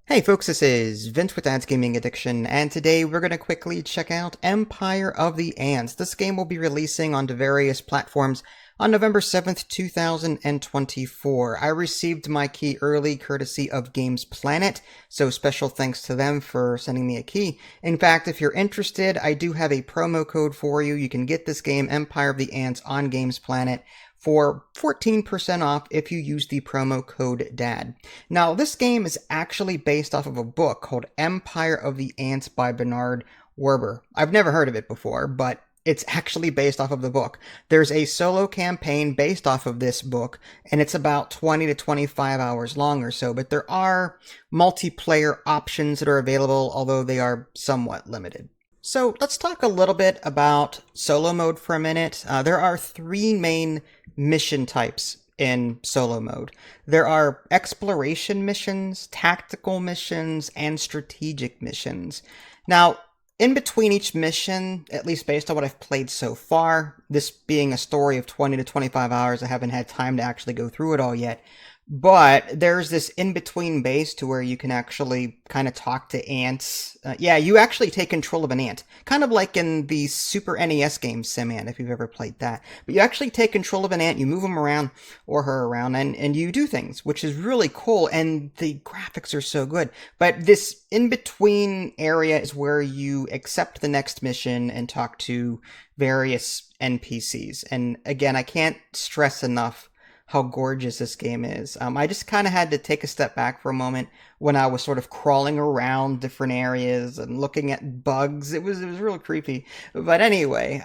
Hey folks, this is Vince with Dad's Gaming Addiction, and today we're going to quickly check out Empire of the Ants. This game will be releasing onto various platforms on November 7th, 2024. I received my key early courtesy of Games Planet, so special thanks to them for sending me a key. In fact, if you're interested, I do have a promo code for you. You can get this game, Empire of the Ants, on Games Planet for 14% off if you use the promo code DAD. Now, this game is actually based off of a book called Empire of the Ants by Bernard Werber. I've never heard of it before, but it's actually based off of the book. There's a solo campaign based off of this book, and it's about 20 to 25 hours long or so, but there are multiplayer options that are available, although they are somewhat limited. So let's talk a little bit about solo mode for a minute. There are three main mission types in solo mode. There are exploration missions, tactical missions, and strategic missions. Now, in between each mission, at least based on what I've played so far, this being a story of 20 to 25 hours, I haven't had time to actually go through it all yet. But there's this in-between base to where you can actually kind of talk to ants. Yeah, you actually take control of an ant. Kind of like in the Super NES game SimAnt, if you've ever played that. But you actually take control of an ant, you move them around, or her around, and you do things, which is really cool, and the graphics are so good. But this in-between area is where you accept the next mission and talk to various NPCs. And again, I can't stress enough how gorgeous this game is. I just kind of had to take a step back for a moment when I was sort of crawling around different areas and looking at bugs. It was real creepy. But anyway,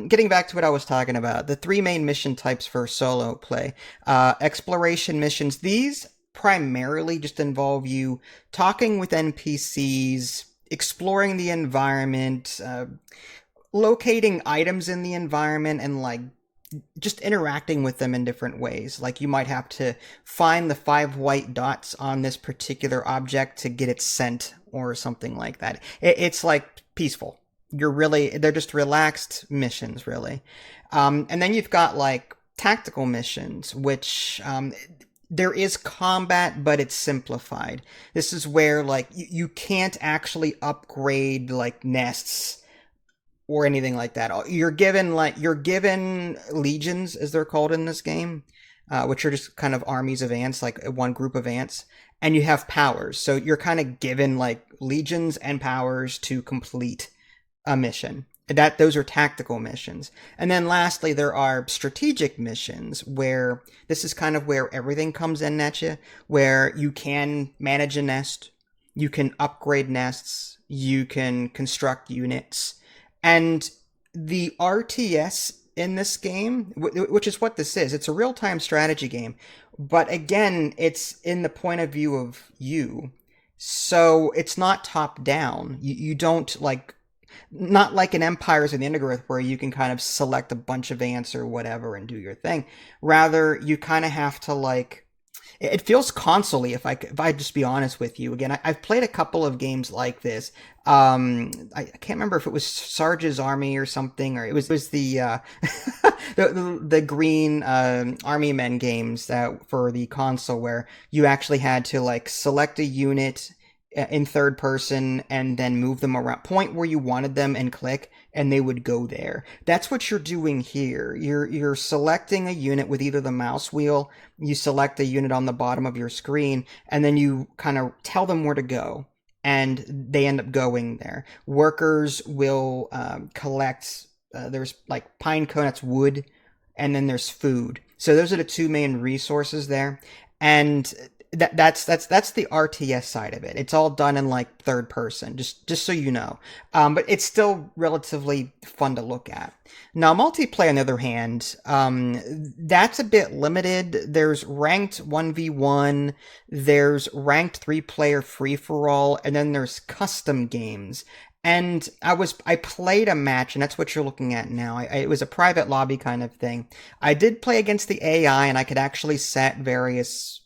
getting back to what I was talking about, the three main mission types for solo play. Exploration missions. These primarily just involve you talking with NPCs, exploring the environment, locating items in the environment, and like just interacting with them in different ways. Like you might have to find the 5 white dots on this particular object to get its scent or something like that. It's like peaceful. They're just relaxed missions, really. And then you've got like tactical missions, which there is combat, but it's simplified. This is where like you can't actually upgrade like nests or anything like that. You're given legions, as they're called in this game, which are just kind of armies of ants, like one group of ants, and you have powers. So you're kind of given like legions and powers to complete a mission. Those are tactical missions. And then lastly, there are strategic missions where this is kind of where everything comes in at you, where you can manage a nest, you can upgrade nests, you can construct units. And the RTS in this game, which is what this is, it's a real-time strategy game. But again, it's in the point of view of you. So it's not top-down. You don't like, not like in Empires of the Undergrowth where you can kind of select a bunch of ants or whatever and do your thing. Rather, you kind of have to like, it feels console-y if I just be honest with you. Again, I've played a couple of games like this. I can't remember if it was Sarge's Army or something, or it was the the green Army Men games that for the console where you actually had to like select a unit in third person and then move them around, point where you wanted them and click, and they would go there. That's what you're doing here. You're selecting a unit with either the mouse wheel, you select a unit on the bottom of your screen, and then you kind of tell them where to go, and they end up going there. Workers will collect, there's like pine cone, that's wood, and then there's food. So those are the two main resources there. And that's the RTS side of it. It's all done in like third person, just so you know. But it's still relatively fun to look at. Now, multiplayer, on the other hand, that's a bit limited. There's ranked 1v1, there's ranked 3-player free-for-all, and then there's custom games. And I played a match, and that's what you're looking at now. It was a private lobby kind of thing. I did play against the AI, and I could actually set various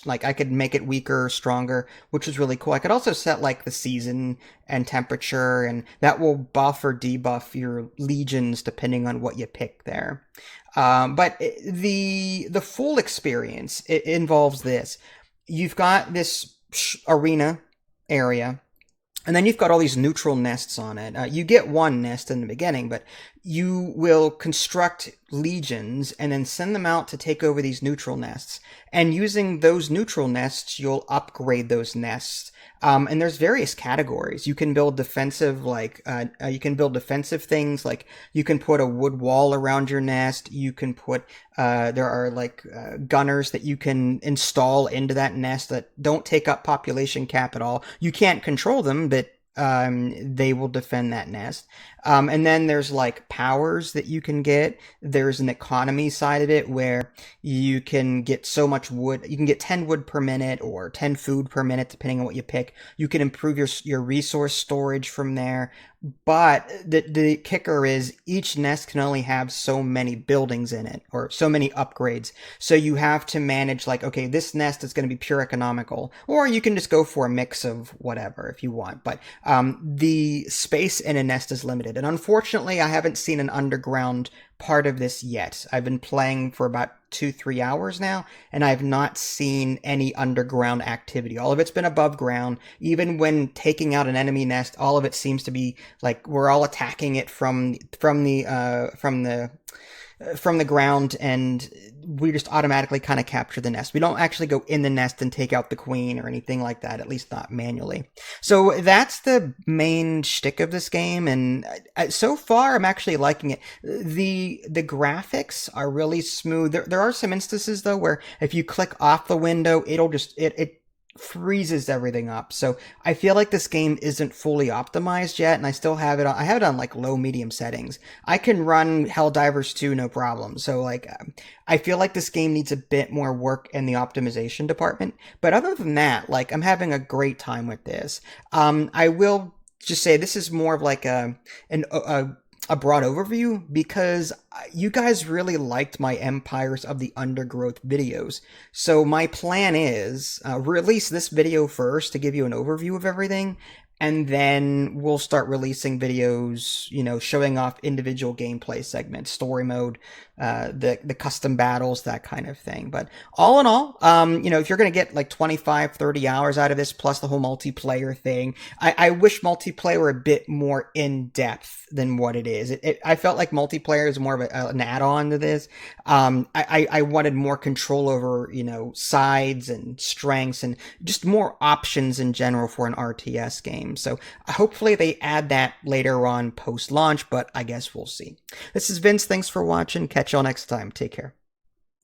like I could make it weaker or stronger, which was really cool. I could also set like the season and temperature, and that will buff or debuff your legions depending on what you pick there. But the full experience, it involves this. You've got this arena area. And then you've got all these neutral nests on it. You get one nest in the beginning, but you will construct legions and then send them out to take over these neutral nests. And using those neutral nests, you'll upgrade those nests. And there's various categories. You can build defensive, you can build defensive things, like you can put a wood wall around your nest. You can put, there are gunners that you can install into that nest that don't take up population cap at all. You can't control them, but they will defend that nest. And then there's like powers that you can get. There's an economy side of it where you can get so much wood. You can get 10 wood per minute or 10 food per minute, depending on what you pick. You can improve your resource storage from there. But the kicker is each nest can only have so many buildings in it, or so many upgrades. So you have to manage, like, okay, this nest is going to be pure economical, or you can just go for a mix of whatever if you want. But the space in a nest is limited. And unfortunately, I haven't seen an underground part of this yet. I've been playing for about 2-3 hours now, and I've not seen any underground activity. All of it's been above ground. Even when taking out an enemy nest, all of it seems to be like we're all attacking it from the ground, and we just automatically kind of capture the nest. We don't actually go in the nest and take out the queen or anything like that, at least not manually. So that's the main shtick of this game, and so far I'm actually liking it. The graphics are really smooth. There are some instances though where if you click off the window, it'll just it freezes everything up. So I feel like this game isn't fully optimized yet, and I still have it on, I have it on like low medium settings. I can run Helldivers 2 no problem. So I feel like this game needs a bit more work in the optimization department. But other than that, like, I'm having a great time with this. I will just say this is more of like a broad overview, because you guys really liked my Empires of the Undergrowth videos. So my plan is release this video first to give you an overview of everything, and then we'll start releasing videos, showing off individual gameplay segments, story mode, the custom battles, that kind of thing. But all in all, if you're going to get like 25, 30 hours out of this, plus the whole multiplayer thing, I wish multiplayer were a bit more in-depth than what it is. I felt like multiplayer is more of an add-on to this. I wanted more control over, sides and strengths and just more options in general for an RTS game. So hopefully they add that later on post-launch, but I guess we'll see. This is Vince. Thanks for watching. Catch y'all next time. Take care.